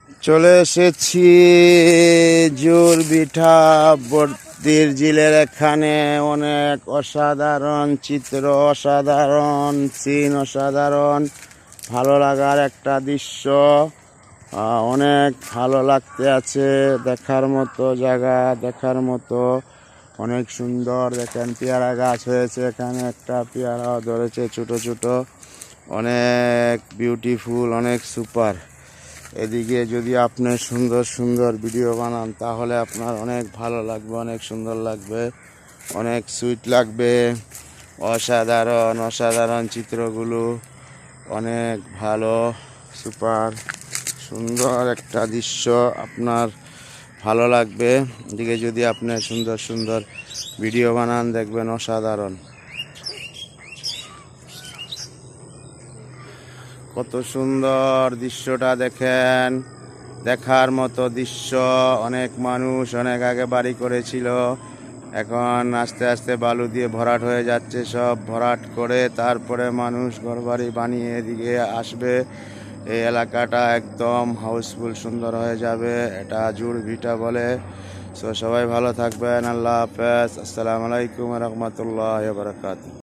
চলে এসেছি জুরবিঠা বর্তির জিলের এখানে। অনেক অসাধারণ চিত্র, অসাধারণ সিন, অসাধারণ ভালো লাগার একটা দৃশ্য। অনেক ভালো লাগতে আছে, দেখার মতো জায়গা, দেখার মতো অনেক সুন্দর। দেখেন পেয়ারা গাছ হয়েছে এখানে, একটা পেয়ারাও ধরেছে ছোট ছোট। অনেক বিউটিফুল, অনেক সুপার। এদিকে যদি আপনি সুন্দর সুন্দর ভিডিও বানান তাহলে আপনার অনেক ভালো লাগবে, অনেক সুন্দর লাগবে, অনেক সুইট লাগবে। অসাধারণ অসাধারণ চিত্রগুলো অনেক ভালো, সুপার সুন্দর একটা দৃশ্য, আপনার ভালো লাগবে। এদিকে যদি আপনি সুন্দর সুন্দর ভিডিও বানান দেখবেন অসাধারণ। কত সুন্দর দৃশ্যটা দেখেন, দেখার মতো দৃশ্য। অনেক মানুষ অনেক আগে বাড়ি করেছিল, এখন আস্তে আস্তে বালু দিয়ে ভরাট হয়ে যাচ্ছে। সব ভরাট করে তারপরে মানুষ ঘরবাড়ি বানিয়ে এদিকে আসবে। এই এলাকাটা একদম হাউসফুল, সুন্দর হয়ে যাবে। এটা জুরভিটা বলে। সো সবাই ভালো থাকবেন। আল্লাহ হাফেজ। আসসালামু আলাইকুম রহমতুল্লাহ বারাকাতুহু।